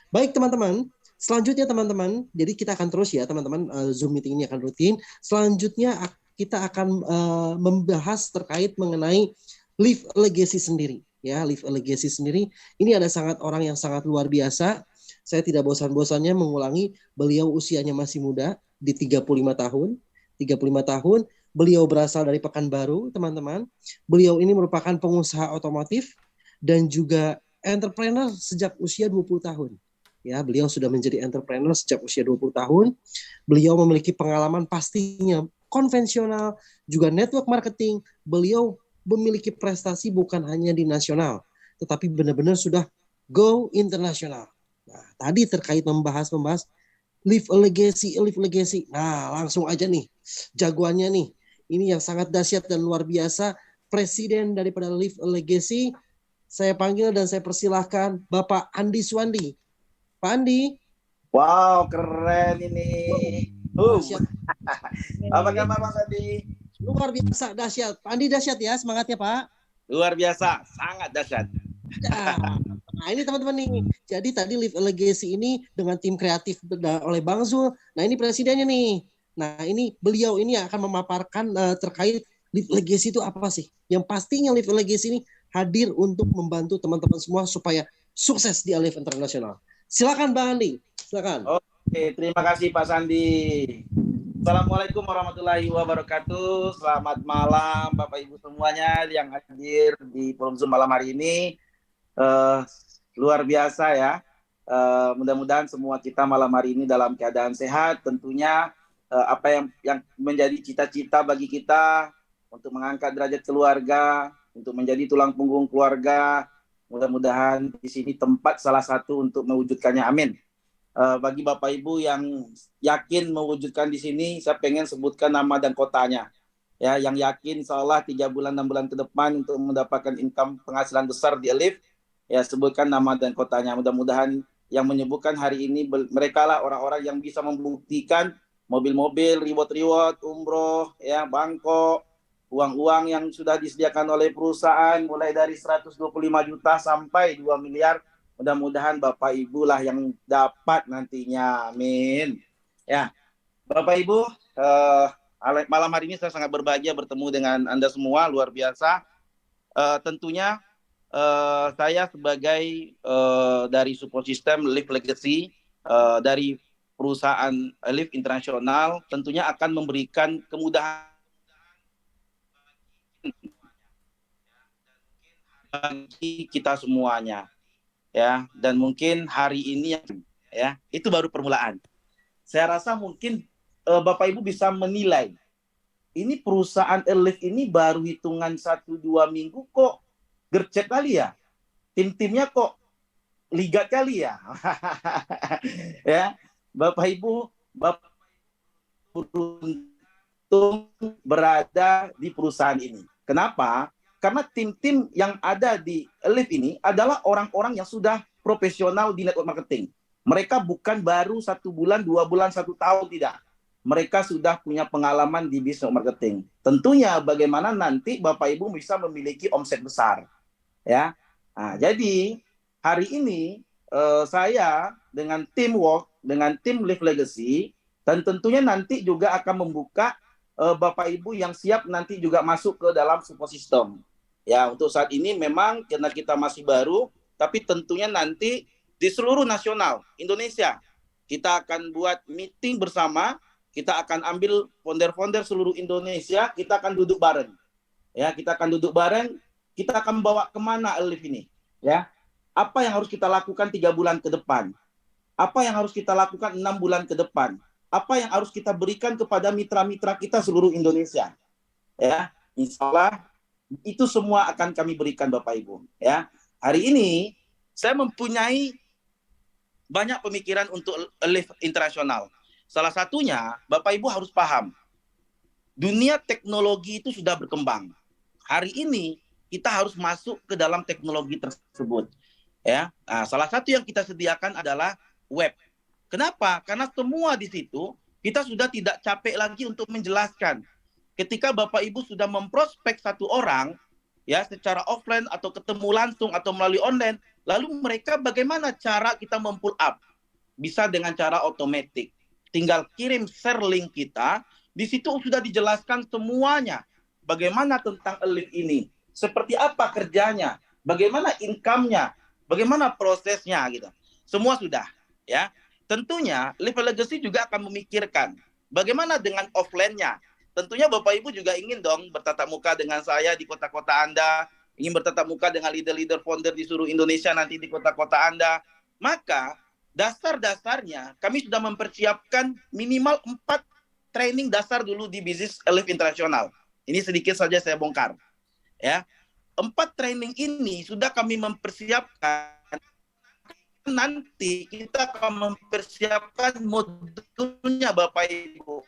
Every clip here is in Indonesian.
Baik teman-teman, selanjutnya teman-teman, jadi kita akan terus ya teman-teman, Zoom meeting ini akan rutin. Selanjutnya kita akan membahas terkait mengenai Live a Legacy sendiri. Ya, Live a Legacy sendiri, ini ada orang yang sangat luar biasa. Saya tidak bosan-bosannya mengulangi, beliau usianya masih muda, di 35 tahun. 35 tahun, beliau berasal dari Pekanbaru, teman-teman. Beliau ini merupakan pengusaha otomotif dan juga entrepreneur sejak usia 20 tahun. Ya, beliau sudah menjadi entrepreneur sejak usia 20 tahun. Beliau memiliki pengalaman pastinya konvensional, juga network marketing. Beliau memiliki prestasi bukan hanya di nasional, tetapi benar-benar sudah go internasional. Nah, tadi terkait membahas Live a Legacy, Live a Legacy. Nah, langsung aja nih, jagoannya nih. Ini yang sangat dahsyat dan luar biasa. Presiden daripada Live a Legacy, saya panggil dan saya persilahkan Bapak Andi Suwandi. Pak Andi. Wow, keren ini. Dahsyat. Apa kabar Mas Andi? Luar biasa dahsyat. Pak Andi dahsyat ya semangatnya Pak. Luar biasa, sangat dahsyat. Nah ini teman-teman nih. Jadi tadi Live a Legacy ini dengan tim kreatif oleh Bang Zul. Nah ini presidennya nih. Nah ini beliau ini akan memaparkan terkait Live a Legacy itu apa sih. Yang pastinya Live a Legacy ini hadir untuk membantu teman-teman semua supaya sukses di Alive Internasional. Silakan Bang Andi. Silakan. Oke, terima kasih Pak Sandi. Assalamualaikum warahmatullahi wabarakatuh. Selamat malam Bapak Ibu semuanya yang hadir di forum Zoom malam hari ini. Luar biasa ya. Mudah-mudahan semua kita malam hari ini dalam keadaan sehat. Tentunya apa yang menjadi cita-cita bagi kita untuk mengangkat derajat keluarga, untuk menjadi tulang punggung keluarga. Mudah-mudahan di sini tempat salah satu untuk mewujudkannya. Amin. Bagi Bapak Ibu yang yakin mewujudkan di sini, saya pengen sebutkan nama dan kotanya. Ya, yang yakin seolah 3 bulan 6 bulan ke depan untuk mendapatkan income penghasilan besar di Alif, ya sebutkan nama dan kotanya. Mudah-mudahan yang menyebutkan hari ini mereka lah orang-orang yang bisa membuktikan mobil-mobil, reward-reward, umroh, ya bangkok, uang-uang yang sudah disediakan oleh perusahaan mulai dari 125 juta sampai 2 miliar. Mudah-mudahan Bapak Ibu lah yang dapat nantinya. Amin. Ya, Bapak Ibu, malam hari ini saya sangat berbahagia bertemu dengan Anda semua, luar biasa. Tentunya saya sebagai dari support system Live Legacy dari perusahaan Live Internasional tentunya akan memberikan kemudahan bagi kita semuanya. Ya, dan mungkin hari ini ya itu baru permulaan. Saya rasa mungkin Bapak Ibu bisa menilai ini perusahaan Elif ini baru hitungan 1-2 minggu kok gercep kali ya, tim-timnya kok ligat kali ya. Ya, Bapak Ibu beruntung berada di perusahaan ini. Kenapa? Karena tim-tim yang ada di Elif ini adalah orang-orang yang sudah profesional di network marketing. Mereka bukan baru 1 bulan, 2 bulan, 1 tahun, tidak. Mereka sudah punya pengalaman di bisnis marketing. Tentunya bagaimana nanti Bapak Ibu bisa memiliki omset besar. Ya, nah, jadi hari ini saya dengan teamwork, dengan tim Live Legacy, dan tentunya nanti juga akan membuka Bapak Ibu yang siap nanti juga masuk ke dalam support system. Ya, untuk saat ini memang karena kita masih baru, tapi tentunya nanti di seluruh nasional Indonesia kita akan buat meeting bersama, kita akan ambil founder-founder seluruh Indonesia, kita akan duduk bareng. Ya, kita akan duduk bareng, kita akan bawa kemana Alif ini? Ya, apa yang harus kita lakukan 3 bulan ke depan? Apa yang harus kita lakukan 6 bulan ke depan? Apa yang harus kita berikan kepada mitra-mitra kita seluruh Indonesia? Ya, insya Allah itu semua akan kami berikan Bapak Ibu. Ya, hari ini saya mempunyai banyak pemikiran untuk Live Internasional. Salah satunya Bapak Ibu harus paham, dunia teknologi itu sudah berkembang. Hari ini kita harus masuk ke dalam teknologi tersebut. Ya, nah, salah satu yang kita sediakan adalah web. Kenapa? Karena semua di situ kita sudah tidak capek lagi untuk menjelaskan. Ketika Bapak Ibu sudah memprospek satu orang, ya secara offline atau ketemu langsung atau melalui online. Lalu mereka bagaimana cara kita mempull up? Bisa dengan cara otomatis. Tinggal kirim share link kita, di situ sudah dijelaskan semuanya. Bagaimana tentang Elif ini? Seperti apa kerjanya? Bagaimana income-nya? Bagaimana prosesnya gitu. Semua sudah, ya. Tentunya Live Legacy juga akan memikirkan bagaimana dengan offline-nya. Tentunya Bapak Ibu juga ingin dong bertatap muka dengan saya di kota-kota Anda, ingin bertatap muka dengan leader-leader founder di seluruh Indonesia nanti di kota-kota Anda. Maka dasar-dasarnya kami sudah mempersiapkan minimal 4 training dasar dulu di bisnis Elif Internasional. Ini sedikit saja saya bongkar. Ya, 4 training ini sudah kami mempersiapkan. Nanti kita akan mempersiapkan modulnya Bapak Ibu.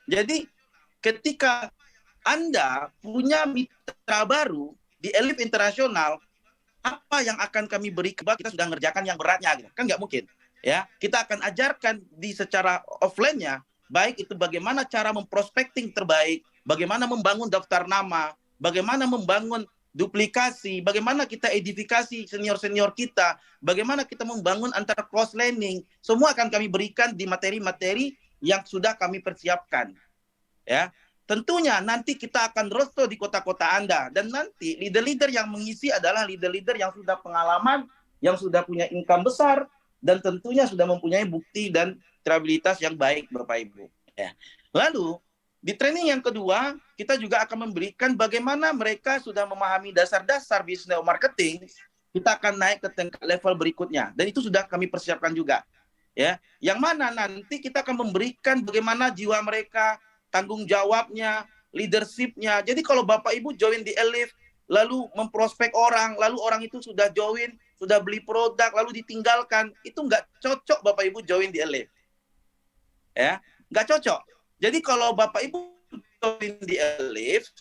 Jadi ketika Anda punya mitra baru di Elif Internasional, apa yang akan kami beri kita sudah ngerjakan yang beratnya gitu. Kan nggak mungkin. Ya, kita akan ajarkan di secara offline-nya, baik itu bagaimana cara memprospecting terbaik, bagaimana membangun daftar nama, bagaimana membangun duplikasi, bagaimana kita edifikasi senior-senior kita, bagaimana kita membangun antar cross learning, semua akan kami berikan di materi-materi yang sudah kami persiapkan. Ya, tentunya nanti kita akan roadshow di kota-kota Anda, dan nanti leader-leader yang mengisi adalah leader-leader yang sudah pengalaman, yang sudah punya income besar, dan tentunya sudah mempunyai bukti dan kredibilitas yang baik, Bapak Ibu. Ya. Lalu di training yang kedua, kita juga akan memberikan bagaimana mereka sudah memahami dasar-dasar bisnis marketing, kita akan naik ke tingkat level berikutnya. Dan itu sudah kami persiapkan juga. Ya, yang mana nanti kita akan memberikan bagaimana jiwa mereka, tanggung jawabnya, leadership-nya. Jadi kalau Bapak Ibu join di Elif, lalu memprospek orang, lalu orang itu sudah join, sudah beli produk, lalu ditinggalkan, itu nggak cocok Bapak Ibu join di Elif. Ya, nggak cocok. Jadi kalau Bapak Ibu join di Elif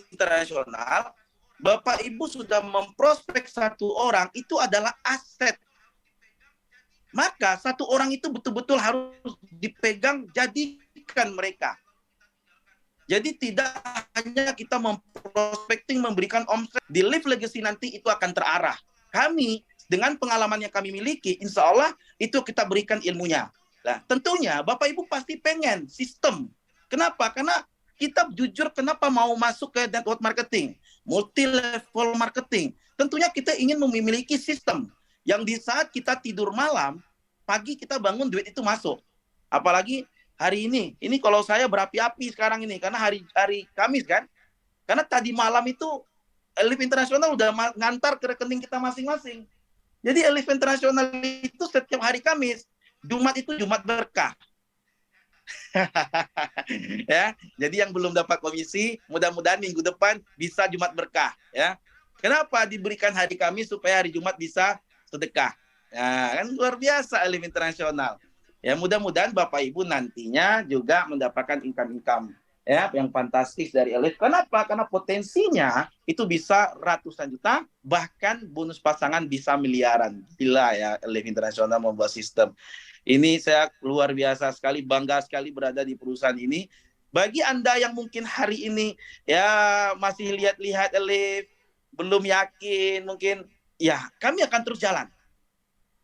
Internasional, Bapak Ibu sudah memprospek satu orang, itu adalah aset. Maka satu orang itu betul-betul harus dipegang, jadikan mereka. Jadi tidak hanya kita memprospecting, memberikan omset, di Live Legacy nanti itu akan terarah. Kami, dengan pengalaman yang kami miliki, insya Allah itu kita berikan ilmunya. Nah, tentunya Bapak Ibu pasti pengen sistem. Kenapa? Karena kita jujur kenapa mau masuk ke network marketing, multi-level marketing. Tentunya kita ingin memiliki sistem yang di saat kita tidur malam, pagi kita bangun duit itu masuk. Apalagi hari ini kalau saya berapi-api sekarang ini, karena hari Kamis kan. Karena tadi malam itu Elif Internasional udah ngantar ke rekening kita masing-masing. Jadi Elif Internasional itu setiap hari Kamis, Jumat itu Jumat berkah. Ya, jadi yang belum dapat komisi, mudah-mudahan minggu depan bisa Jumat berkah. Ya, kenapa diberikan hari Kamis supaya hari Jumat bisa sedekah? Ya, kan luar biasa Elif Internasional. Ya, mudah-mudahan Bapak Ibu nantinya juga mendapatkan income ya yang fantastis dari Elif. Kenapa? Karena potensinya itu bisa ratusan juta, bahkan bonus pasangan bisa miliaran. Gila ya Elif Internasional membuat sistem. Ini saya luar biasa sekali, bangga sekali berada di perusahaan ini. Bagi Anda yang mungkin hari ini ya masih lihat-lihat Elif, belum yakin mungkin, ya kami akan terus jalan.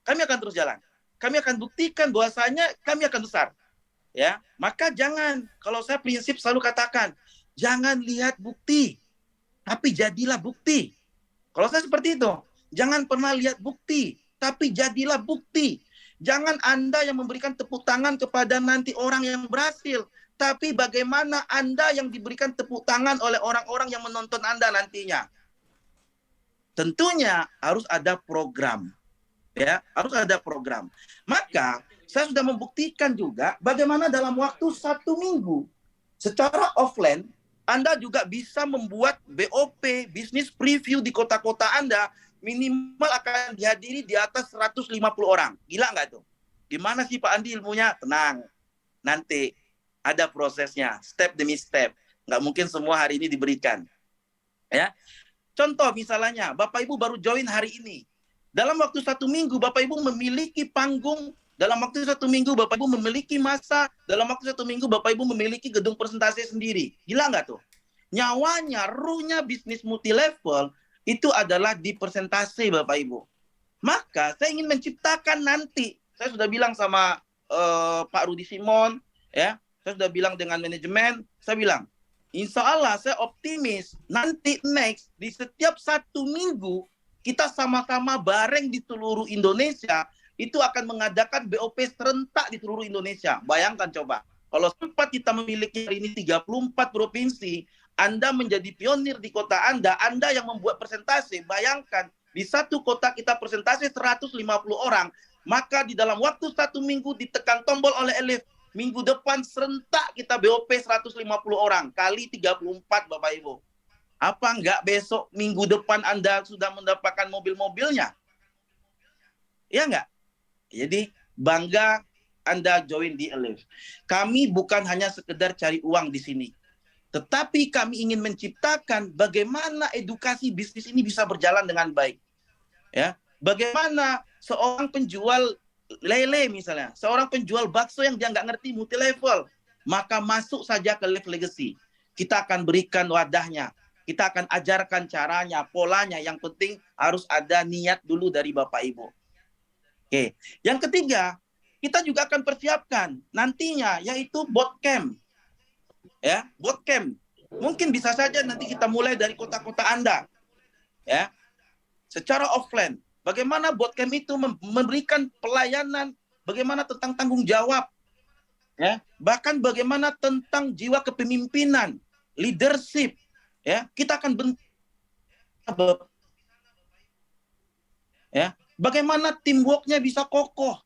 Kami akan terus jalan. Kami akan buktikan bahwasanya kami akan besar. Ya, maka jangan, kalau saya prinsip selalu katakan, jangan lihat bukti, tapi jadilah bukti. Kalau saya seperti itu, jangan pernah lihat bukti, tapi jadilah bukti. Jangan Anda yang memberikan tepuk tangan kepada nanti orang yang berhasil, tapi bagaimana Anda yang diberikan tepuk tangan oleh orang-orang yang menonton Anda nantinya. Tentunya harus ada program. Ya, harus ada program. Maka saya sudah membuktikan juga bagaimana dalam waktu 1 minggu secara offline Anda juga bisa membuat BOP, bisnis preview di kota-kota Anda minimal akan dihadiri di atas 150 orang. Gila nggak tuh? Gimana sih Pak Andi ilmunya? Tenang, nanti ada prosesnya, step demi step. Nggak mungkin semua hari ini diberikan. Ya, contoh misalnya, Bapak Ibu baru join hari ini. Dalam waktu 1 minggu, Bapak Ibu memiliki panggung. Dalam waktu 1 minggu, Bapak Ibu memiliki masa. Dalam waktu 1 minggu, Bapak Ibu memiliki gedung presentasi sendiri. Gila nggak tuh? Nyawanya, ruhnya bisnis multi-level itu adalah di persentase, Bapak Ibu. Maka saya ingin menciptakan nanti, saya sudah bilang sama Pak Rudi Simon, ya, saya sudah bilang dengan manajemen, saya bilang, insya Allah saya optimis nanti next di setiap 1 minggu kita sama-sama bareng di seluruh Indonesia itu akan mengadakan BOP serentak di seluruh Indonesia. Bayangkan coba, kalau sempat kita memiliki hari ini 34 provinsi, Anda menjadi pionir di kota Anda yang membuat presentasi, bayangkan di satu kota kita presentasi 150 orang, maka di dalam waktu 1 minggu ditekan tombol oleh Elif, minggu depan serentak kita BOP 150 orang, kali 34 Bapak Ibu. Apa enggak besok minggu depan Anda sudah mendapatkan mobil-mobilnya? Ya enggak? Jadi bangga Anda join di Elif. Kami bukan hanya sekedar cari uang di sini, tetapi kami ingin menciptakan bagaimana edukasi bisnis ini bisa berjalan dengan baik. Ya, bagaimana seorang penjual lele misalnya, seorang penjual bakso yang dia nggak ngerti multi level, maka masuk saja ke Live Legacy. Kita akan berikan wadahnya, kita akan ajarkan caranya, polanya. Yang penting harus ada niat dulu dari Bapak Ibu. Oke, yang ketiga, kita juga akan persiapkan nantinya yaitu bootcamp. Ya, bootcamp. Mungkin bisa saja nanti kita mulai dari kota-kota Anda. Ya, secara offline, bagaimana bootcamp itu memberikan pelayanan, bagaimana tentang tanggung jawab, ya, bahkan bagaimana tentang jiwa kepemimpinan, leadership, ya, kita akan bentuk, ya, bagaimana teamworknya bisa kokoh,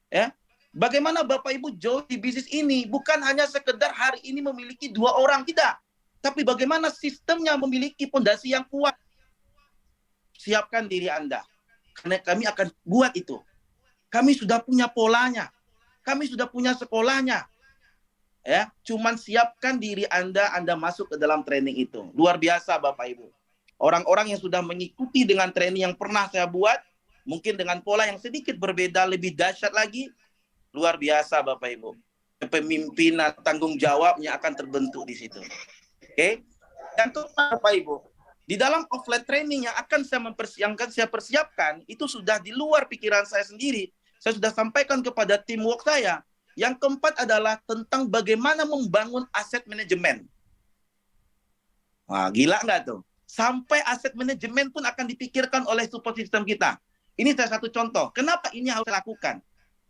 ya, bagaimana Bapak Ibu join di bisnis ini bukan hanya sekedar hari ini memiliki 2 orang, tidak, tapi bagaimana sistemnya memiliki fondasi yang kuat. Siapkan diri Anda, karena kami akan buat itu. Kami sudah punya polanya, kami sudah punya sekolahnya. Ya, cuman siapkan diri Anda masuk ke dalam training itu. Luar biasa Bapak Ibu. Orang-orang yang sudah mengikuti dengan training yang pernah saya buat, mungkin dengan pola yang sedikit berbeda, lebih dahsyat lagi, luar biasa Bapak Ibu. Kepemimpinan, tanggung jawabnya akan terbentuk di situ. Oke? Dan Bapak Ibu, di dalam offline training yang akan saya persiapkan, itu sudah di luar pikiran saya sendiri. Saya sudah sampaikan kepada teamwork saya. Yang keempat adalah tentang bagaimana membangun aset manajemen. Wah, gila nggak tuh? Sampai aset manajemen pun akan dipikirkan oleh support system kita. Ini salah satu contoh. Kenapa ini harus dilakukan?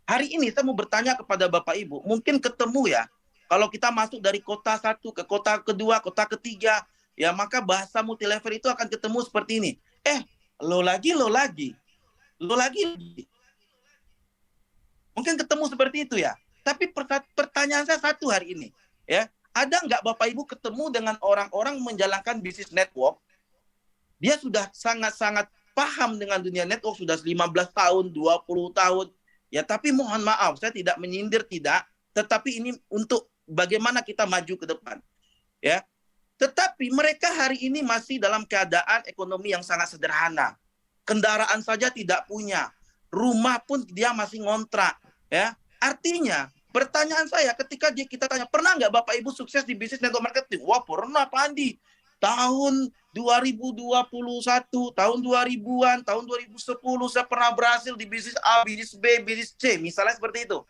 Hari ini saya mau bertanya kepada Bapak Ibu, mungkin ketemu ya, kalau kita masuk dari kota 1 ke kota kedua, kota ketiga, ya maka bahasa multilevel itu akan ketemu seperti ini. Lo lagi. Mungkin ketemu seperti itu ya. Tapi pertanyaan saya satu hari ini, ya, ada nggak Bapak Ibu ketemu dengan orang-orang menjalankan bisnis network? Dia sudah sangat-sangat paham dengan dunia network, sudah 15 tahun, 20 tahun. Ya, tapi mohon maaf, saya tidak menyindir, tidak. Tetapi ini untuk bagaimana kita maju ke depan. Ya, tetapi mereka hari ini masih dalam keadaan ekonomi yang sangat sederhana. Kendaraan saja tidak punya. Rumah pun dia masih ngontrak. Ya, artinya pertanyaan saya ketika kita tanya, pernah nggak Bapak Ibu sukses di bisnis network marketing? Wah, pernah Pak Andi. Tahun 2021, tahun 2000-an, tahun 2010 saya pernah berhasil di bisnis A, bisnis B, bisnis C. Misalnya seperti itu.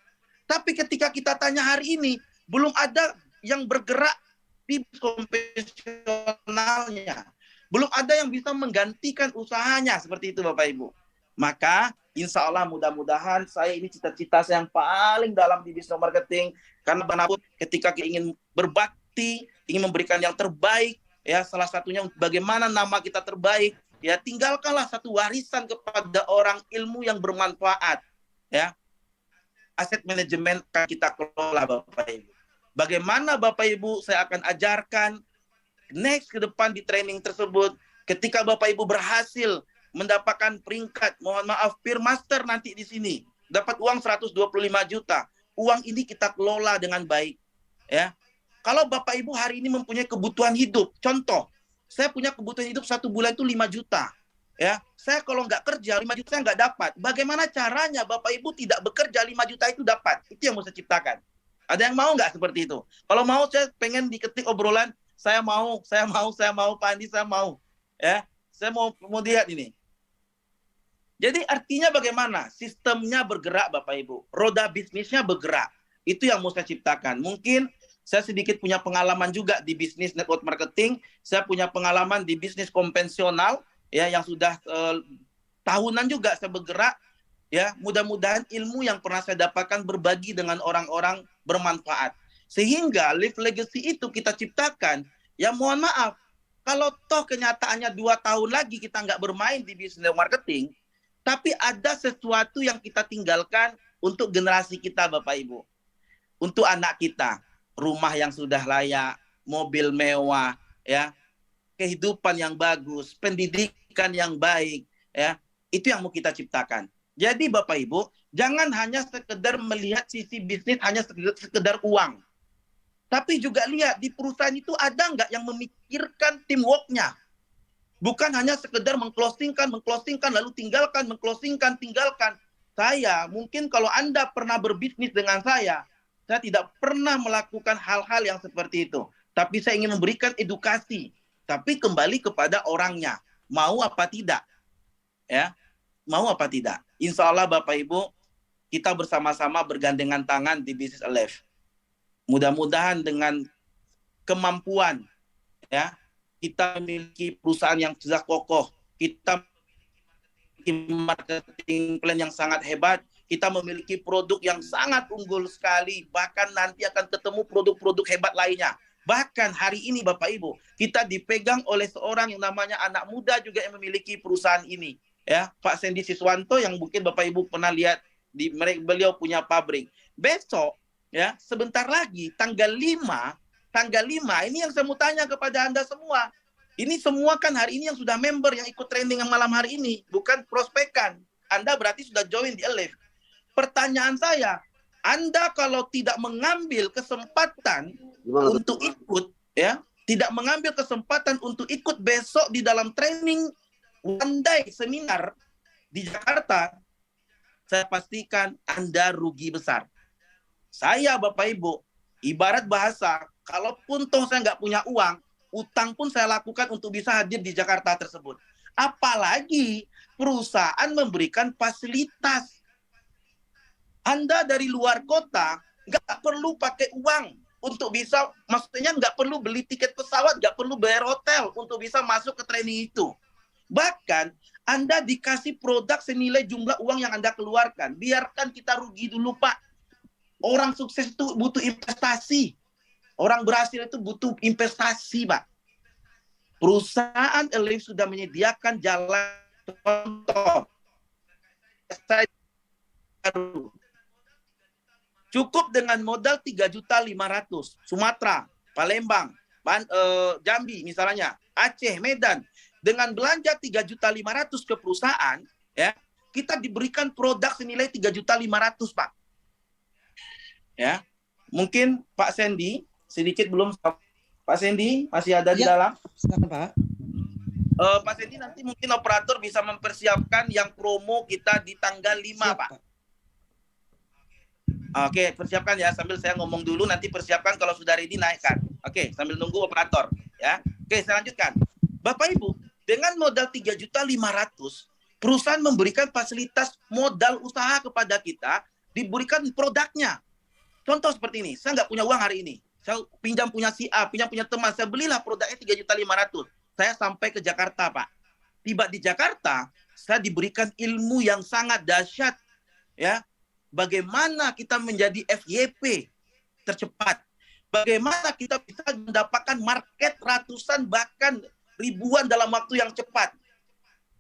Tapi ketika kita tanya hari ini, belum ada yang bergerak di konvensionalnya. Belum ada yang bisa menggantikan usahanya seperti itu Bapak Ibu. Maka insya Allah mudah-mudahan saya ini cita-cita saya yang paling dalam di bisnis marketing. Karena bagaimanapun ketika kita ingin berbakti, ingin memberikan yang terbaik, ya salah satunya bagaimana nama kita terbaik, ya tinggalkanlah satu warisan kepada orang ilmu yang bermanfaat. Ya, aset manajemen akan kita kelola Bapak Ibu. Bagaimana Bapak Ibu saya akan ajarkan next ke depan di training tersebut. Ketika Bapak Ibu berhasil mendapatkan peringkat, mohon maaf, peer master nanti di sini, dapat uang 125 juta. Uang ini kita kelola dengan baik. Ya, kalau Bapak Ibu hari ini mempunyai kebutuhan hidup, contoh, saya punya kebutuhan hidup 1 bulan itu 5 juta. Ya, saya kalau nggak kerja 5 juta saya nggak dapat. Bagaimana caranya Bapak Ibu tidak bekerja 5 juta itu dapat? Itu yang mau saya ciptakan. Ada yang mau nggak seperti itu? Kalau mau, saya pengen diketik obrolan, Pak Andi, saya mau. Ya, saya mau lihat ini. Jadi artinya bagaimana? Sistemnya bergerak Bapak Ibu. Roda bisnisnya bergerak. Itu yang mau saya ciptakan. Mungkin saya sedikit punya pengalaman juga di bisnis network marketing. Saya punya pengalaman di bisnis konvensional ya yang sudah tahunan juga saya bergerak. Ya, mudah-mudahan ilmu yang pernah saya dapatkan berbagi dengan orang-orang bermanfaat. Sehingga live legacy itu kita ciptakan. Ya mohon maaf, kalau toh kenyataannya 2 tahun lagi kita nggak bermain di bisnis marketing, tapi ada sesuatu yang kita tinggalkan untuk generasi kita, Bapak Ibu. Untuk anak kita, rumah yang sudah layak, mobil mewah, ya, kehidupan yang bagus, pendidikan yang baik, ya, itu yang mau kita ciptakan. Jadi Bapak Ibu, jangan hanya sekedar melihat sisi bisnis hanya sekedar uang. Tapi juga lihat di perusahaan itu ada nggak yang memikirkan teamwork-nya. Bukan hanya sekedar mengclosingkan, lalu tinggalkan, tinggalkan. Saya, mungkin kalau Anda pernah berbisnis dengan saya tidak pernah melakukan hal-hal yang seperti itu. Tapi saya ingin memberikan edukasi. Tapi kembali kepada orangnya. Mau apa tidak? Ya, mau apa tidak? Insya Allah Bapak Ibu, kita bersama-sama bergandengan tangan di Business Alive. Mudah-mudahan dengan kemampuan, ya, kita memiliki perusahaan yang sudah kokoh, kita memiliki marketing plan yang sangat hebat, kita memiliki produk yang sangat unggul sekali, bahkan nanti akan ketemu produk-produk hebat lainnya. Bahkan hari ini Bapak Ibu, kita dipegang oleh seorang yang namanya anak muda juga yang memiliki perusahaan ini, ya, Pak Sandy Siswanto, yang mungkin Bapak Ibu pernah lihat beliau punya pabrik. Besok, ya, sebentar lagi tanggal 5 ini yang saya mau tanya kepada Anda semua. Ini semua kan hari ini yang sudah member yang ikut training yang malam hari ini, bukan prospekan. Anda berarti sudah join di Alive. Pertanyaan saya, Anda kalau tidak mengambil kesempatan untuk ikut, ya, tidak mengambil kesempatan untuk ikut besok di dalam training one day seminar di Jakarta, saya pastikan Anda rugi besar. Saya Bapak Ibu, ibarat bahasa, kalaupun toh saya nggak punya uang, utang pun saya lakukan untuk bisa hadir di Jakarta tersebut. Apalagi perusahaan memberikan fasilitas. Anda dari luar kota nggak perlu pakai uang untuk bisa, maksudnya nggak perlu beli tiket pesawat, nggak perlu bayar hotel untuk bisa masuk ke training itu. Bahkan Anda dikasih produk senilai jumlah uang yang Anda keluarkan. Biarkan kita rugi dulu Pak. Orang sukses itu butuh investasi. Orang berhasil itu butuh investasi, Pak. Perusahaan Alive sudah menyediakan jalan contoh. Cukup dengan modal 3.500.000. Sumatera, Palembang, Jambi misalnya, Aceh, Medan. Dengan belanja 3.500.000 ke perusahaan, ya, kita diberikan produk senilai 3.500.000, Pak. Ya, mungkin Pak Sandy sedikit belum. Pak Sandy masih ada di dalam? Silakan Pak. Pak Sandy, nanti mungkin operator bisa mempersiapkan yang promo kita di tanggal 5, siap, Pak. Oke, persiapkan ya, sambil saya ngomong dulu, nanti persiapkan kalau sudah ready naikkan. Oke, sambil nunggu operator ya. Oke, saya lanjutkan. Bapak Ibu, dengan modal 3.500.000, perusahaan memberikan fasilitas modal usaha kepada kita, diberikan produknya. Contoh seperti ini, saya nggak punya uang hari ini. Saya pinjam punya si A, pinjam punya teman. Saya belilah produknya 3.500.000. Saya sampai ke Jakarta, Pak. Tiba di Jakarta, saya diberikan ilmu yang sangat dahsyat. Ya, bagaimana kita menjadi FYP tercepat. Bagaimana kita bisa mendapatkan market ratusan bahkan ribuan dalam waktu yang cepat.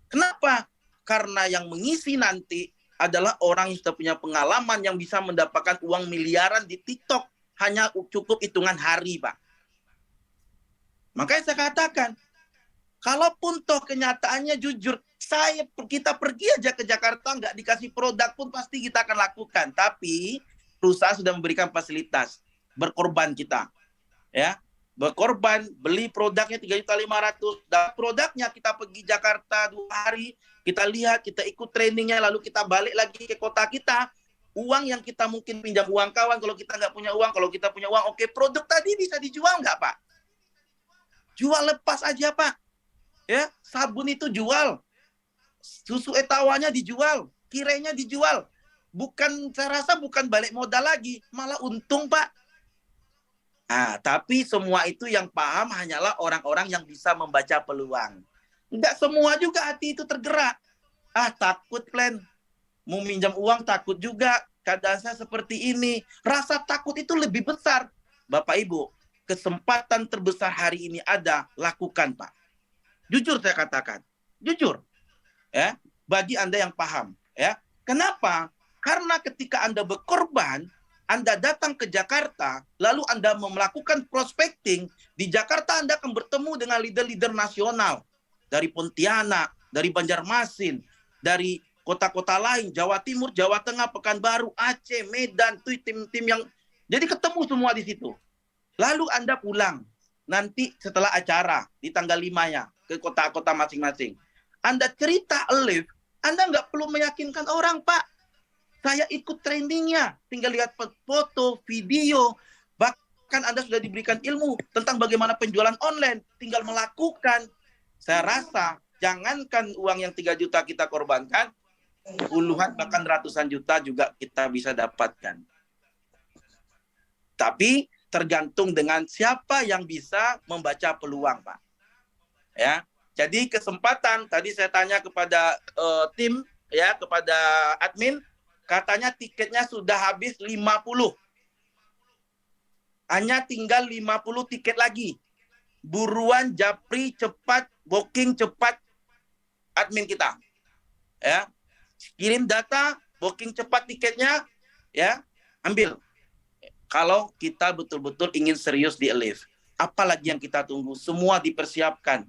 Kenapa? Karena yang mengisi nanti adalah orang yang sudah punya pengalaman yang bisa mendapatkan uang miliaran di TikTok hanya cukup hitungan hari, Pak. Makanya saya katakan, kalaupun toh kenyataannya jujur, kita pergi aja ke Jakarta nggak dikasih produk pun pasti kita akan lakukan. Tapi perusahaan sudah memberikan fasilitas, berkorban kita, ya. Berkorban, beli produknya 3.500.000, dan produknya kita pergi Jakarta 2 hari, kita lihat, kita ikut trainingnya, lalu kita balik lagi ke kota kita. Uang yang kita mungkin pinjam uang kawan, kalau kita nggak punya uang, kalau kita punya uang, oke, produk tadi bisa dijual nggak, Pak? jual lepas aja Pak. Ya, sabun itu jual, susu etawanya dijual, kirenya dijual. Bukan, saya rasa bukan balik modal lagi, malah untung Pak. Nah, tapi semua itu yang paham hanyalah orang-orang yang bisa membaca peluang. Enggak semua juga hati itu tergerak. Takut plan, mau minjam uang takut juga, keadaan saya seperti ini. Rasa takut itu lebih besar. Bapak Ibu, kesempatan terbesar hari ini ada, lakukan Pak. Jujur saya katakan, jujur. Ya, bagi Anda yang paham. Ya, kenapa? Karena ketika Anda berkorban, Anda datang ke Jakarta, lalu Anda melakukan prospecting, di Jakarta Anda akan bertemu dengan leader-leader nasional. Dari Pontianak, dari Banjarmasin, dari kota-kota lain, Jawa Timur, Jawa Tengah, Pekanbaru, Aceh, Medan, tuh tim-tim yang... Jadi ketemu semua di situ. Lalu Anda pulang, nanti setelah acara, di tanggal 5-nya, ke kota-kota masing-masing. Anda cerita live, Anda nggak perlu meyakinkan orang, Pak. Saya ikut trainingnya, tinggal lihat foto, video, bahkan Anda sudah diberikan ilmu tentang bagaimana penjualan online, tinggal melakukan. Saya rasa, jangankan uang yang 3 juta kita korbankan, puluhan bahkan ratusan juta juga kita bisa dapatkan. Tapi tergantung dengan siapa yang bisa membaca peluang, Pak. Ya, jadi kesempatan tadi saya tanya kepada tim, ya, kepada admin, katanya tiketnya sudah habis 50. Hanya tinggal 50 tiket lagi. Buruan, japri, cepat, booking cepat admin kita. Ya. Kirim data, booking cepat tiketnya, ya, ambil. Kalau kita betul-betul ingin serius di Elif. Apalagi yang kita tunggu? Semua dipersiapkan.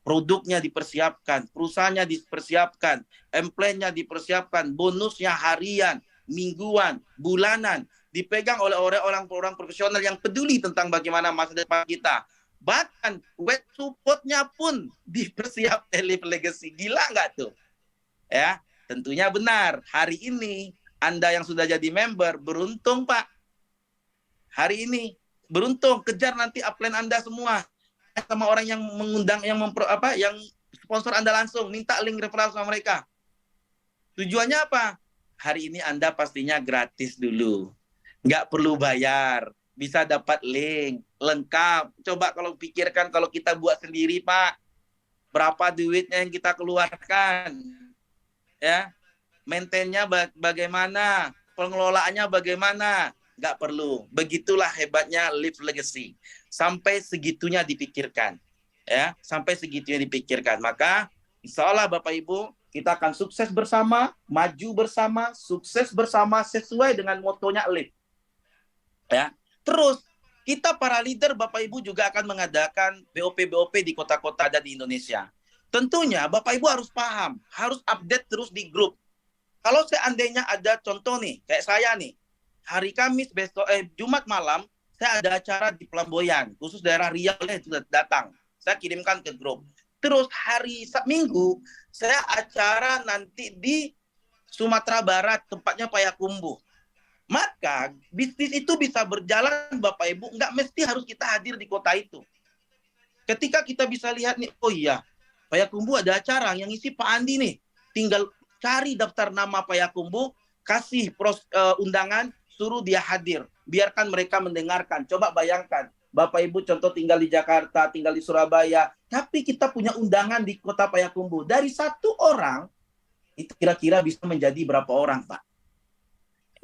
Produknya dipersiapkan, perusahaannya dipersiapkan, employee-nya dipersiapkan, bonusnya harian, mingguan, bulanan, dipegang oleh orang-orang profesional yang peduli tentang bagaimana masa depan kita. Bahkan web support-nya pun dipersiap Elif Legacy. Gila nggak tuh? Ya, tentunya benar. Hari ini Anda yang sudah jadi member beruntung, Pak. Hari ini beruntung, kejar nanti upline Anda semua. Sama orang yang mengundang, yang yang sponsor Anda langsung, minta link referral sama mereka. Tujuannya apa? Hari ini Anda pastinya gratis dulu. Nggak perlu bayar. Bisa dapat link, lengkap. Coba kalau pikirkan kalau kita buat sendiri, Pak. Berapa duitnya yang kita keluarkan? Ya, maintain-nya bagaimana? Pengelolaannya bagaimana? Nggak perlu. Begitulah hebatnya Live Legacy. Sampai segitunya dipikirkan. Ya, sampai segitunya dipikirkan. Maka insya Allah Bapak Ibu, kita akan sukses bersama, maju bersama, sukses bersama sesuai dengan motonya Live. Ya. Terus kita para leader Bapak Ibu juga akan mengadakan BOP-BOP di kota-kota ada di Indonesia. Tentunya Bapak Ibu harus paham, harus update terus di grup. Kalau seandainya ada contoh nih, kayak saya nih, hari Kamis besok Jumat malam saya ada acara di Pelamboyan, khusus daerah Riau sudah datang. Saya kirimkan ke grup. Terus hari Minggu saya acara nanti di Sumatera Barat, tempatnya Payakumbuh. Maka bisnis itu bisa berjalan Bapak Ibu, nggak mesti harus kita hadir di kota itu. Ketika kita bisa lihat nih, oh iya, Payakumbuh ada acara yang isi Pak Andi nih, tinggal cari daftar nama Payakumbuh, kasih undangan, suruh dia hadir. Biarkan mereka mendengarkan. Coba bayangkan, Bapak Ibu contoh tinggal di Jakarta, tinggal di Surabaya, tapi kita punya undangan di kota Payakumbuh. Dari 1 orang, itu kira-kira bisa menjadi berapa orang, Pak?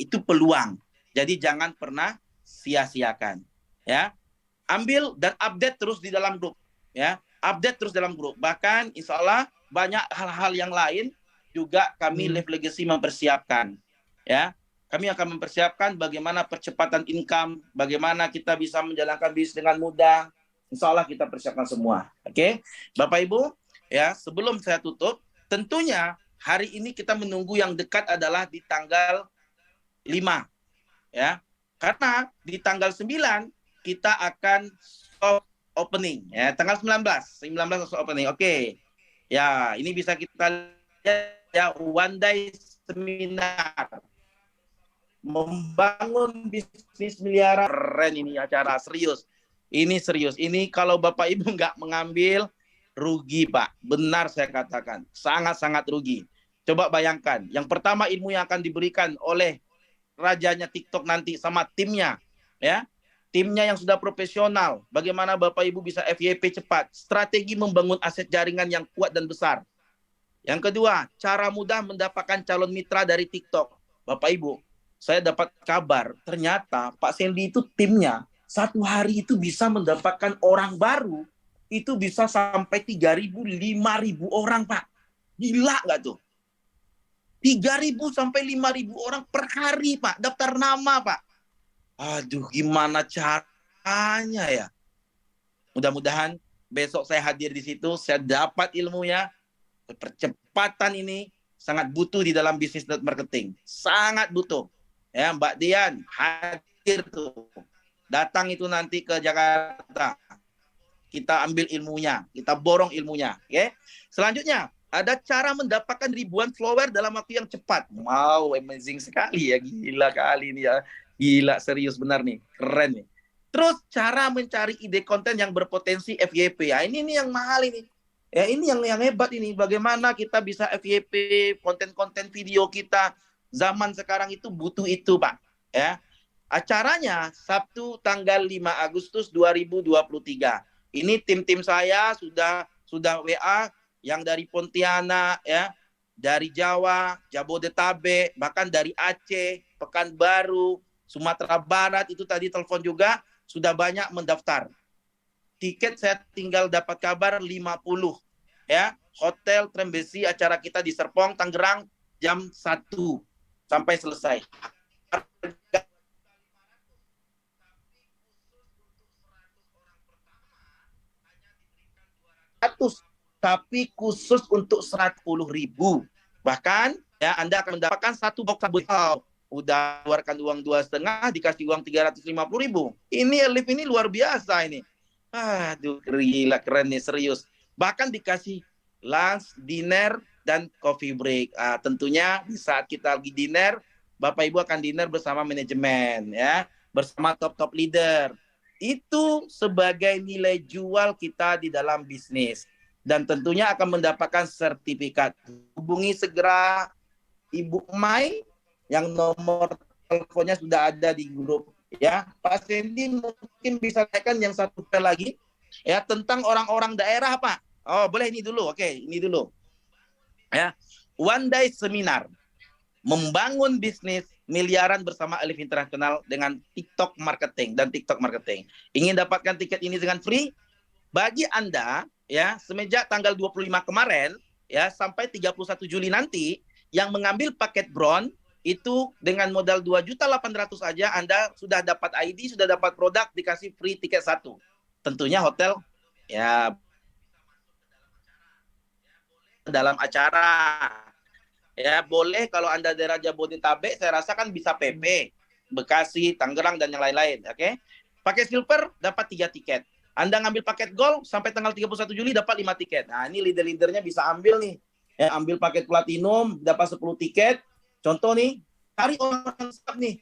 Itu peluang. Jadi jangan pernah sia-siakan. Ya, ambil dan update terus di dalam grup. Ya, update terus dalam grup. Bahkan insya Allah banyak hal-hal yang lain juga kami Live Legacy mempersiapkan. Ya, kami akan mempersiapkan bagaimana percepatan income, bagaimana kita bisa menjalankan bisnis dengan mudah. Insya Allah kita persiapkan semua. Oke, Bapak Ibu, ya sebelum saya tutup, tentunya hari ini kita menunggu yang dekat adalah di tanggal 5. Ya, karena di tanggal 9 kita akan soft opening. Ya, tanggal 19 soft opening. Oke. Ya, ini bisa kita lihat ya, one day seminar membangun bisnis miliaran. Keren ini acara serius. Ini serius. Ini kalau Bapak Ibu nggak mengambil, rugi Pak. Benar saya katakan. Sangat-sangat rugi. Coba bayangkan. Yang pertama ilmu yang akan diberikan oleh rajanya TikTok nanti sama timnya. Ya, timnya yang sudah profesional. Bagaimana Bapak Ibu bisa FYP cepat. Strategi membangun aset jaringan yang kuat dan besar. Yang kedua, cara mudah mendapatkan calon mitra dari TikTok. Bapak Ibu, saya dapat kabar, ternyata Pak Sandy itu timnya, satu hari itu bisa mendapatkan orang baru, itu bisa sampai 3.000, 5.000 orang, Pak. Gila nggak tuh? 3.000 sampai 5.000 orang per hari, Pak. Daftar nama, Pak. Aduh, gimana caranya ya? Mudah-mudahan besok saya hadir di situ, saya dapat ilmunya. Percepatan ini sangat butuh di dalam bisnis marketing. Sangat butuh. Ya, Mbak Dian hadir tuh. Datang itu nanti ke Jakarta. Kita ambil ilmunya, kita borong ilmunya. Okay? Selanjutnya, ada cara mendapatkan ribuan follower dalam waktu yang cepat. Wow, amazing sekali ya. Gila kali ini ya. Gila, serius benar nih. Keren nih. Terus cara mencari ide konten yang berpotensi FYP. Ya, ini yang mahal ini. Ya, ini yang hebat ini. Bagaimana kita bisa FYP konten-konten video kita. Zaman sekarang itu butuh itu, Pak. Ya. Acaranya Sabtu tanggal 5 Agustus 2023. Ini tim-tim saya sudah WA yang dari Pontianak ya, dari Jawa, Jabodetabek, bahkan dari Aceh, Pekanbaru, Sumatera Barat itu tadi telepon juga sudah banyak mendaftar. Tiket saya tinggal dapat kabar 50 ya. Hotel Trembesi, acara kita di Serpong, Tangerang jam 1 sampai selesai. Tapi khusus untuk 110.000. Bahkan ya Anda akan mendapatkan satu box sabun. Udah keluarkan uang 2,5 dikasih uang 350.000. Ini lift ini luar biasa ini. Aduh, gila keren nih, serius. Bahkan dikasih lunch, dinner, dan coffee break. Tentunya di saat kita lagi dinner, Bapak Ibu akan dinner bersama manajemen, ya, bersama top-top leader. Itu sebagai nilai jual kita di dalam bisnis. Dan tentunya akan mendapatkan sertifikat. Hubungi segera Ibu Mai yang nomor teleponnya sudah ada di grup. Ya, Pak Sandy mungkin bisa naikkan yang satu lagi ya tentang orang-orang daerah, Pak. Oh, boleh ini dulu. Oke, ini dulu. Ya. One day seminar membangun bisnis miliaran bersama Elif Internasional dengan TikTok marketing dan TikTok marketing. Ingin dapatkan tiket ini dengan free? Bagi Anda ya, semenjak tanggal 25 kemarin ya sampai 31 Juli nanti yang mengambil paket bron itu dengan modal 2.800.000 aja Anda sudah dapat ID, sudah dapat produk, dikasih free tiket satu. Tentunya hotel ya dalam acara. Ya boleh kalau Anda daerah Jabodetabek, saya rasa kan bisa PP, Bekasi, Tangerang dan yang lain-lain, oke? Okay? Pakai silver dapat 3 tiket. Anda ngambil paket gold sampai tanggal 31 Juli dapat 5 tiket. Nah, ini leader-leadernya bisa ambil nih. Ya, ambil paket platinum dapat 10 tiket. Contoh nih, cari orang stop nih.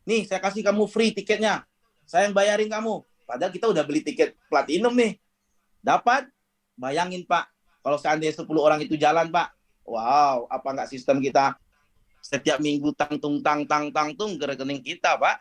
Nih, saya kasih kamu free tiketnya. Saya yang bayarin kamu. Padahal kita udah beli tiket platinum nih. Dapat, bayangin Pak, kalau seandainya 10 orang itu jalan Pak, wow, apa nggak sistem kita setiap minggu tang-tung ke rekening kita Pak.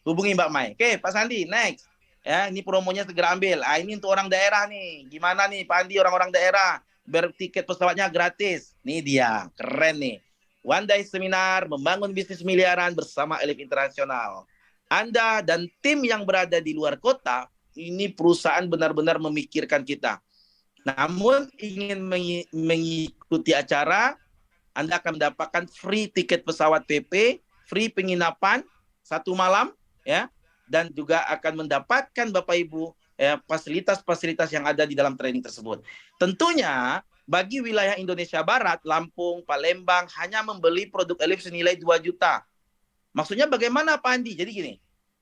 Hubungi Mbak Mai. Oke, Pak Sandi, next. Ya, ini promonya segera ambil. Ini untuk orang daerah nih. Gimana nih Pak Andi, orang-orang daerah? Bertiket pesawatnya gratis. Nih dia, keren nih. One day seminar membangun bisnis miliaran bersama Elif Internasional. Anda dan tim yang berada di luar kota, ini perusahaan benar-benar memikirkan kita. Namun ingin mengikuti acara, Anda akan mendapatkan free tiket pesawat PP, free penginapan 1 malam, ya, dan juga akan mendapatkan Bapak Ibu fasilitas-fasilitas yang ada di dalam training tersebut. Tentunya bagi wilayah Indonesia Barat, Lampung, Palembang hanya membeli produk Elif senilai 2 juta. Maksudnya bagaimana Pak Andi? Jadi gini,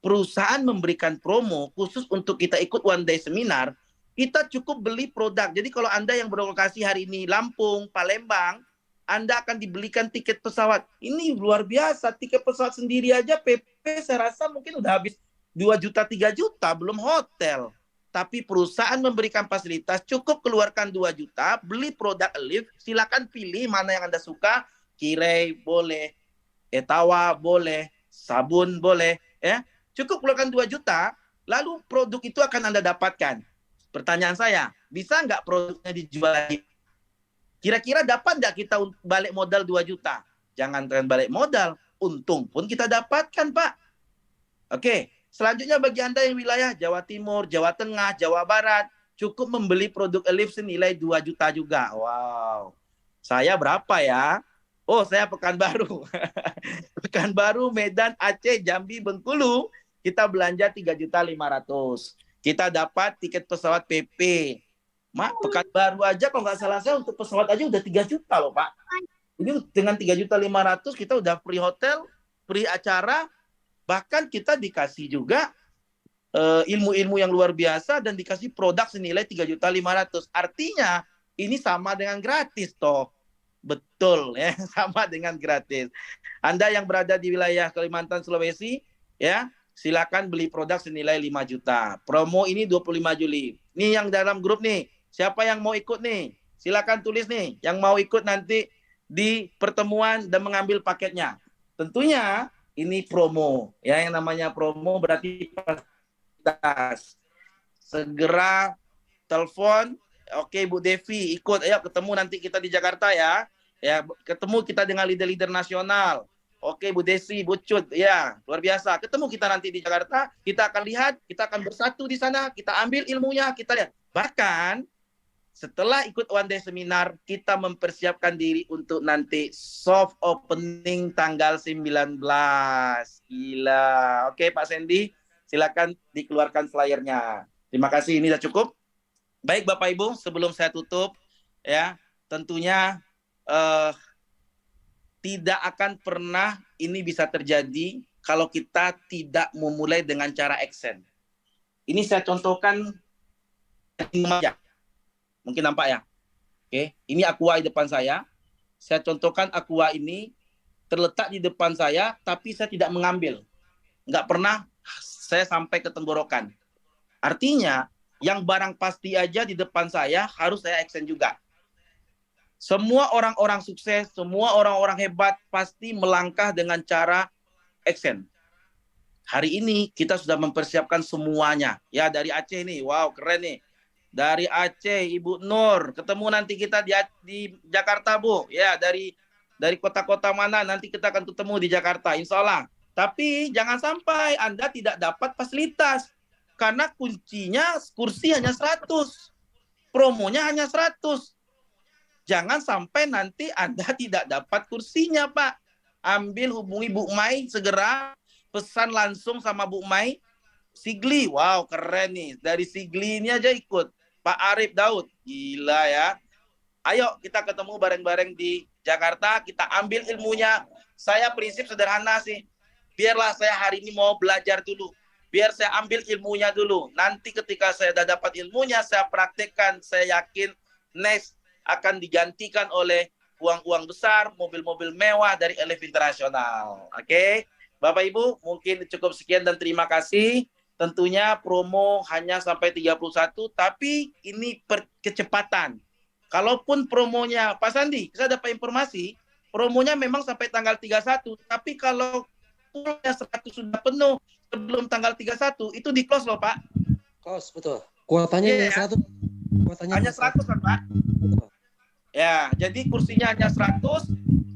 perusahaan memberikan promo khusus untuk kita ikut one day seminar, kita cukup beli produk. Jadi kalau Anda yang berlokasi hari ini Lampung, Palembang, Anda akan dibelikan tiket pesawat. Ini luar biasa, tiket pesawat sendiri aja PP saya rasa mungkin udah habis 2 juta 3 juta belum hotel. Tapi perusahaan memberikan fasilitas, cukup keluarkan 2 juta, beli produk Elif, silakan pilih mana yang Anda suka, Kirei boleh, Etawa boleh, sabun boleh, ya. Cukup keluarkan 2 juta, lalu produk itu akan Anda dapatkan. Pertanyaan saya, bisa nggak produknya dijual lagi? Kira-kira dapat nggak kita balik modal 2 juta? Jangan balik modal, untung pun kita dapatkan, Pak. Oke, selanjutnya bagi Anda yang wilayah Jawa Timur, Jawa Tengah, Jawa Barat, cukup membeli produk Elif senilai 2 juta juga. Wow. Saya berapa ya? Oh, saya Pekanbaru. Pekanbaru, Medan, Aceh, Jambi, Bengkulu, kita belanja 3.500.000. Kita dapat tiket pesawat PP. Mak, Pekanbaru aja kalau nggak salah saya untuk pesawat aja udah 3 juta loh, Pak. Ini dengan 3.500.000 kita udah free hotel, free acara, bahkan kita dikasih juga ilmu-ilmu yang luar biasa dan dikasih produk senilai 3.500.000. Artinya ini sama dengan gratis toh. Betul ya, sama dengan gratis. Anda yang berada di wilayah Kalimantan, Sulawesi, ya, silakan beli produk senilai 5 juta. Promo ini 25 Juli. Ini yang dalam grup nih. Siapa yang mau ikut nih? Silakan tulis nih yang mau ikut nanti di pertemuan dan mengambil paketnya. Tentunya ini promo, ya, yang namanya promo berarti fasilitas. Segera telepon, oke Bu Devi ikut, ayo ketemu nanti kita di Jakarta ya, ya ketemu kita dengan leader-leader nasional. Oke Bu Desi, Bu Cut, ya luar biasa. Ketemu kita nanti di Jakarta, kita akan lihat, kita akan bersatu di sana, kita ambil ilmunya, kita lihat. Bahkan setelah ikut one day seminar, kita mempersiapkan diri untuk nanti soft opening tanggal 19. Gila. Oke Pak Sandy, silakan dikeluarkan flyernya. Terima kasih, ini sudah cukup. Baik Bapak Ibu, sebelum saya tutup, ya tentunya tidak akan pernah ini bisa terjadi kalau kita tidak memulai dengan cara action. Ini saya contohkan aja. Mungkin nampak ya. Oke, ini aqua di depan saya. Saya contohkan aqua ini terletak di depan saya, tapi saya tidak mengambil. Nggak pernah saya sampai ke tenggorokan. Artinya, yang barang pasti aja di depan saya harus saya action juga. Semua orang-orang sukses, semua orang-orang hebat pasti melangkah dengan cara action. Hari ini kita sudah mempersiapkan semuanya. Ya, dari Aceh nih, wow keren nih. Dari Aceh, Ibu Nur, ketemu nanti kita di Jakarta, Bu. Ya, dari kota-kota mana nanti kita akan ketemu di Jakarta, insya Allah. Tapi jangan sampai Anda tidak dapat fasilitas. Karena kuncinya kursi hanya 100. Promonya hanya 100. Jangan sampai nanti Anda tidak dapat kursinya, Pak. Ambil, hubungi Bu Mai segera, pesan langsung sama Bu Mai. Sigli, wow keren nih. Dari Sigli ini aja ikut. Pak Arif Daud, gila ya. Ayo kita ketemu bareng-bareng di Jakarta, kita ambil ilmunya. Saya prinsip sederhana sih. Biarlah saya hari ini mau belajar dulu. Biar saya ambil ilmunya dulu. Nanti ketika saya sudah dapat ilmunya, saya praktekkan. Saya yakin next akan digantikan oleh uang-uang besar, mobil-mobil mewah dari Elif Internasional. Oke, Bapak Ibu, mungkin cukup sekian dan terima kasih. Tentunya promo hanya sampai 31, tapi ini kecepatan. Kalaupun promonya, Pak Sandi, saya dapat informasi, promonya memang sampai tanggal 31, tapi kalau poolnya 100 sudah penuh sebelum tanggal 31, itu di close loh, Pak. Close, betul. Kuotanya hanya 100. Kuotanya hanya 100 kan, Pak? Betul. Ya, jadi kursinya hanya 100.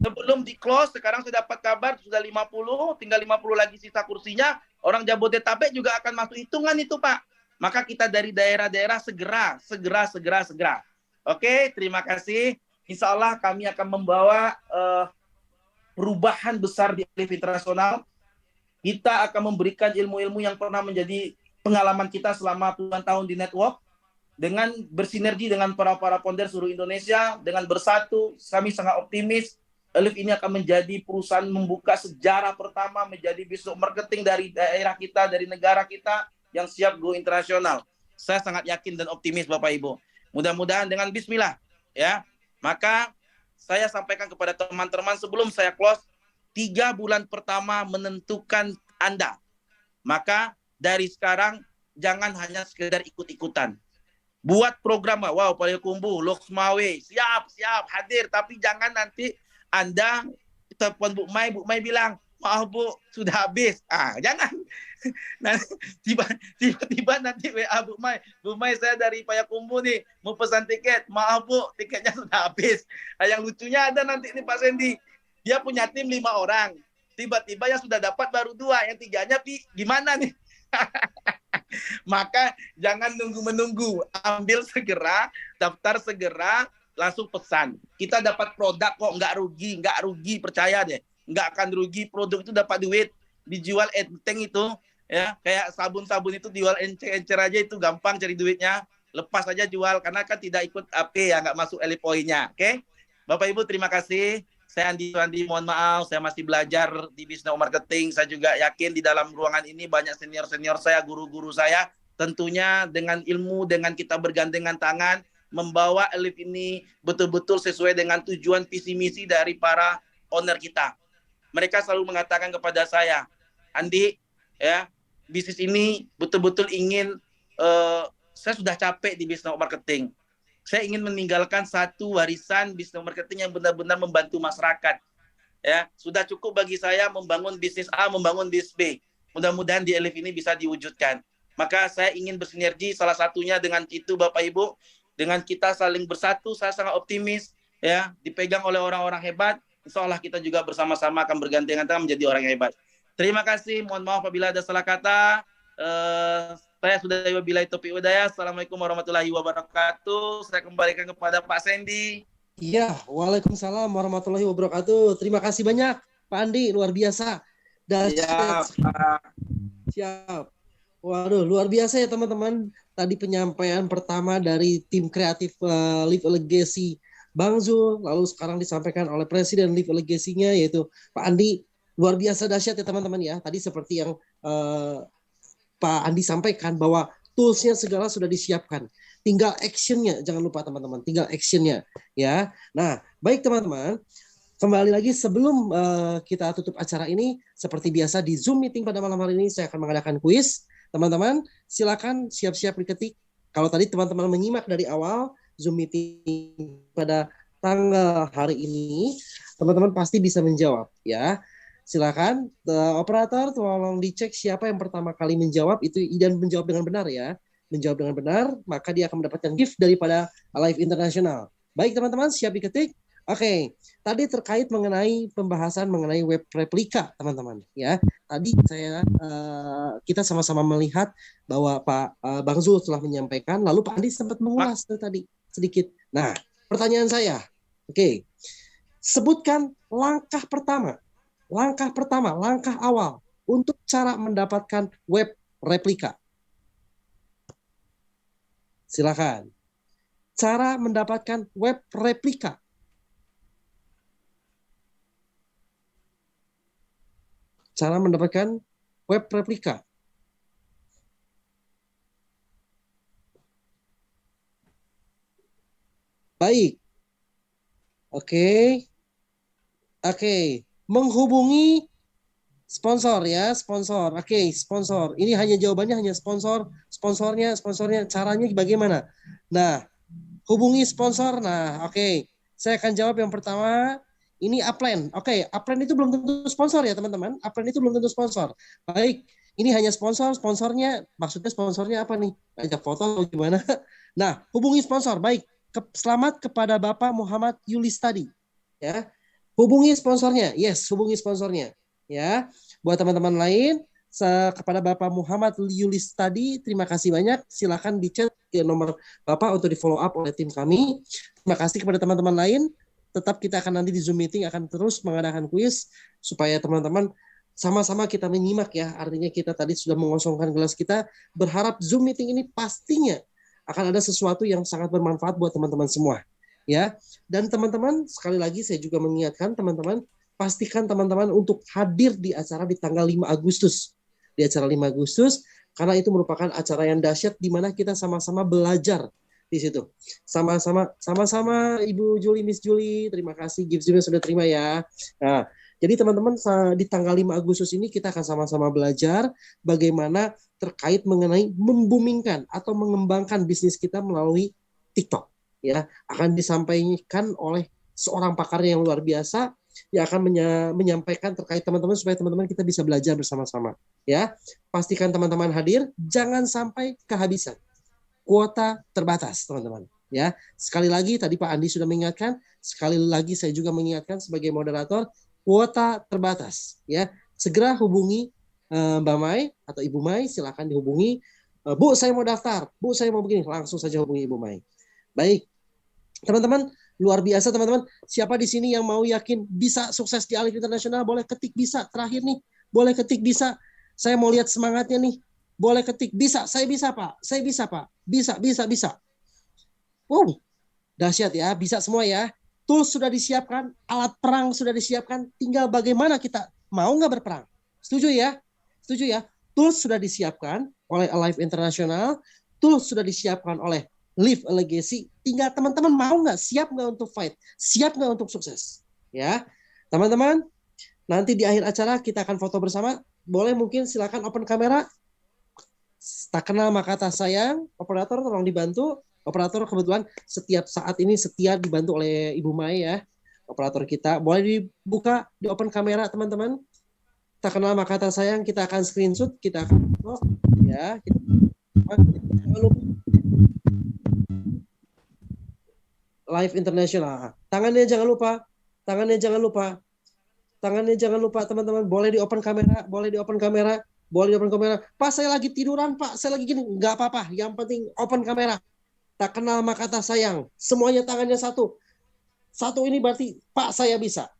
Sebelum di close, sekarang saya dapat kabar sudah 50, tinggal 50 lagi sisa kursinya. Orang Jabodetabek juga akan masuk hitungan itu, Pak. Maka kita dari daerah-daerah segera. Oke, terima kasih. Insya Allah kami akan membawa perubahan besar di Elif Internasional. Kita akan memberikan ilmu-ilmu yang pernah menjadi pengalaman kita selama puluhan tahun di network. Dengan bersinergi dengan para founder seluruh Indonesia, dengan bersatu, kami sangat optimis Elif ini akan menjadi perusahaan membuka sejarah pertama menjadi besok marketing dari daerah kita, dari negara kita yang siap go internasional. Saya sangat yakin dan optimis Bapak Ibu. Mudah-mudahan dengan bismillah ya. Maka saya sampaikan kepada teman-teman sebelum saya close, 3 bulan pertama menentukan Anda. Maka dari sekarang jangan hanya sekedar ikut-ikutan. Buat program, wow, Payakumbuh, Loksmawe, siap hadir, tapi jangan nanti Anda telepon Bu Mai bilang, maaf Bu, sudah habis. Jangan. Nah, tiba-tiba nanti WA Bu Mai saya dari Payakumbuh nih, mau pesan tiket, maaf Bu, tiketnya sudah habis. Yang lucunya ada nanti nih Pak Sandy, dia punya tim 5 orang, tiba-tiba yang sudah dapat baru 2, yang 3-nya gimana nih? Maka jangan nunggu-menunggu, ambil segera, daftar segera, langsung pesan. Kita dapat produk kok, nggak rugi, percaya deh, nggak akan rugi. Produk itu dapat duit, dijual enteng itu, ya kayak sabun-sabun itu dijual encer aja itu gampang cari duitnya, lepas aja jual karena kan tidak ikut AP ya, nggak masuk elite point-nya. Oke, Bapak Ibu terima kasih. Saya Andi, mohon maaf, saya masih belajar di business marketing. Saya juga yakin di dalam ruangan ini banyak senior-senior saya, guru-guru saya. Tentunya dengan ilmu, dengan kita bergandengan tangan, membawa Elif ini betul-betul sesuai dengan tujuan visi misi dari para owner kita. Mereka selalu mengatakan kepada saya, Andi, ya bisnis ini betul-betul ingin, saya sudah capek di business marketing. Saya ingin meninggalkan satu warisan bisnis marketing yang benar-benar membantu masyarakat. Ya, sudah cukup bagi saya membangun bisnis A, membangun bisnis B. Mudah-mudahan di Elif ini bisa diwujudkan. Maka saya ingin bersinergi, salah satunya dengan itu Bapak Ibu, dengan kita saling bersatu. Saya sangat optimis, ya, dipegang oleh orang-orang hebat. Insya Allah kita juga bersama-sama akan bergandengan tangan menjadi orang yang hebat. Terima kasih. Mohon maaf apabila ada salah kata. Saya sudah wabillahi taufiq hidayah. Assalamualaikum warahmatullahi wabarakatuh. Saya kembalikan kepada Pak Sandy. Iya, waalaikumsalam warahmatullahi wabarakatuh. Terima kasih banyak, Pak Andi, luar biasa. Siap. Waduh, luar biasa ya teman-teman. Tadi penyampaian pertama dari tim kreatif Live Legacy Bang Zul, lalu sekarang disampaikan oleh Presiden Live Legacy-nya yaitu Pak Andi. Luar biasa dahsyat ya teman-teman ya. Tadi seperti yang Pak Andi sampaikan bahwa tools-nya segala sudah disiapkan. Tinggal action-nya, jangan lupa teman-teman, tinggal action-nya ya. Nah, baik teman-teman, kembali lagi sebelum kita tutup acara ini, seperti biasa di Zoom meeting pada malam hari ini saya akan mengadakan kuis. Teman-teman, silakan siap-siap diketik. Kalau tadi teman-teman menyimak dari awal Zoom meeting pada tanggal hari ini, teman-teman pasti bisa menjawab ya. Silakan operator tolong dicek siapa yang pertama kali menjawab itu dan menjawab dengan benar ya. Menjawab dengan benar, maka dia akan mendapatkan gift daripada Live International. Baik teman-teman, siap diketik? Oke, tadi terkait mengenai pembahasan mengenai web replika teman-teman ya. Tadi kita sama-sama melihat bahwa Pak Bang Zul telah menyampaikan, lalu Pak Andi sempat mengulas tadi sedikit. Nah, pertanyaan saya, oke, sebutkan langkah awal untuk cara mendapatkan web replika. Silakan. Cara mendapatkan web replika. Cara mendapatkan web replika. Baik. Oke. Menghubungi sponsor ya, sponsor. Oke, sponsor. Ini hanya jawabannya hanya sponsor. Sponsornya caranya bagaimana? Nah, hubungi sponsor. Nah, oke. Saya akan jawab yang pertama. Ini upline. Oke, upline itu belum tentu sponsor ya, teman-teman. Upline itu belum tentu sponsor. Baik, ini hanya sponsor. Sponsornya, maksudnya sponsornya apa nih? Ajak foto atau gimana? Nah, hubungi sponsor. Baik, selamat kepada Bapak Muhammad Yulis tadi. Ya, hubungi sponsornya. Yes, hubungi sponsornya. Ya, buat teman-teman lain, kepada Bapak Muhammad Yulis tadi, terima kasih banyak. Silakan di-chat ke nomor Bapak untuk di-follow up oleh tim kami. Terima kasih kepada teman-teman lain. Tetap kita akan nanti di Zoom meeting akan terus mengadakan kuis supaya teman-teman sama-sama kita menyimak ya. Artinya kita tadi sudah mengosongkan gelas kita. Berharap Zoom meeting ini pastinya akan ada sesuatu yang sangat bermanfaat buat teman-teman semua. Ya, dan teman-teman sekali lagi saya juga mengingatkan teman-teman, pastikan teman-teman untuk hadir di acara di tanggal 5 Agustus. Di acara 5 Agustus, karena itu merupakan acara yang dahsyat di mana kita sama-sama belajar di situ. Sama-sama Ibu Juli, Miss Juli, terima kasih gift juga sudah terima ya. Nah, Jadi teman-teman di tanggal 5 Agustus ini kita akan sama-sama belajar bagaimana terkait mengenai membumingkan atau mengembangkan bisnis kita melalui TikTok. Ya, akan disampaikan oleh seorang pakar yang luar biasa yang akan menyampaikan terkait teman-teman supaya teman-teman kita bisa belajar bersama-sama. Ya, pastikan teman-teman hadir, jangan sampai kehabisan. Kuota terbatas, teman-teman. Ya, sekali lagi tadi Pak Andi sudah mengingatkan, sekali lagi saya juga mengingatkan sebagai moderator, kuota terbatas. Ya, segera hubungi Mbak Mai atau Ibu Mai, silakan dihubungi. Bu, saya mau daftar. Bu, saya mau begini. Langsung saja hubungi Ibu Mai. Baik, teman-teman, luar biasa teman-teman. Siapa di sini yang mau yakin bisa sukses di Alif Internasional? Boleh ketik bisa. Terakhir nih, boleh ketik bisa. Saya mau lihat semangatnya nih. Boleh ketik bisa. Saya bisa Pak. Saya bisa Pak. Bisa. Wow, dahsyat ya. Bisa semua ya. Tools sudah disiapkan, alat perang sudah disiapkan. Tinggal bagaimana kita mau nggak berperang. Setuju ya? Setuju ya? Tools sudah disiapkan oleh Alive International. Tools sudah disiapkan oleh Leave a Legacy. Tinggal teman-teman mau nggak, siap nggak untuk fight, siap nggak untuk sukses, ya teman-teman. Nanti di akhir acara kita akan foto bersama. Boleh mungkin silakan open kamera. Tak kenal maka tak sayang. Operator tolong dibantu. Operator kebetulan setiap saat ini setia dibantu oleh Ibu Mai ya. Operator kita boleh dibuka di open kamera teman-teman. Tak kenal maka tak sayang, kita akan screenshot, kita akan ya. Jangan lupa Live International. Tangannya jangan lupa. Tangannya jangan lupa teman-teman. Boleh di open kamera. Pak, saya lagi tiduran, Pak. Saya lagi gini. Enggak apa-apa. Yang penting open kamera. Tak kenal maka tak sayang. Semuanya tangannya satu. Satu ini berarti Pak, saya bisa.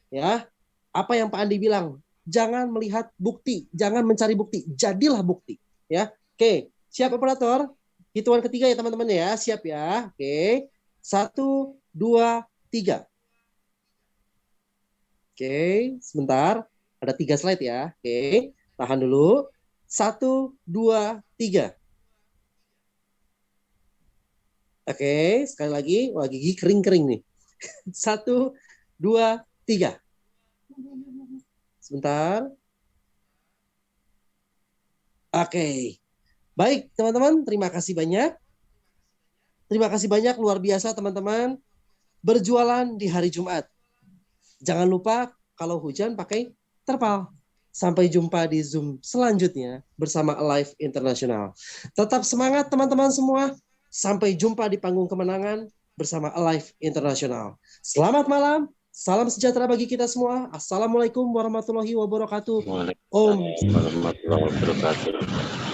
Ya. Apa yang Pak Andi bilang? Jangan melihat bukti, jangan mencari bukti. Jadilah bukti, ya. Oke, siap operator? Hitungan ketiga ya teman-teman ya. Siap ya. Oke. 1, 2, 3. Oke, sebentar. Ada 3 slide ya. Oke, tahan dulu. 1, 2, 3. Oke, sekali lagi. Wah, gigi kering-kering nih. 1, 2, 3. Sebentar. Oke. Baik, teman-teman. Terima kasih banyak. Luar biasa teman-teman. Berjualan di hari Jumat. Jangan lupa kalau hujan pakai terpal. Sampai jumpa di Zoom selanjutnya bersama Alive International. Tetap semangat teman-teman semua. Sampai jumpa di panggung kemenangan bersama Alive International. Selamat malam. Salam sejahtera bagi kita semua. Assalamualaikum warahmatullahi wabarakatuh. Waalaikumsalam warahmatullahi wabarakatuh.